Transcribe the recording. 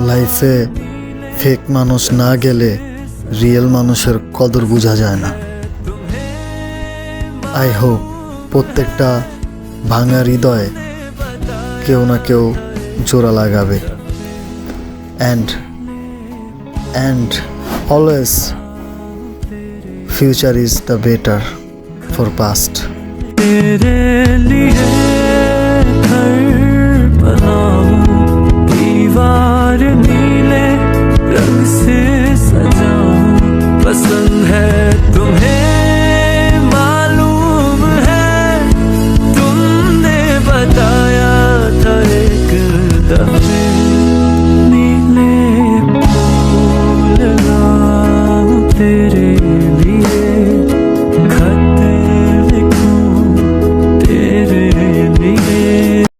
লাইফে ফেক মানুষ না গেলে রিয়েল মানুষের কদর বোঝা যায় না। আই হোপ প্রত্যেকটা ভাঙা হৃদয়ে কেউ না কেউ জোড়া লাগাবে। And always future is the better for past.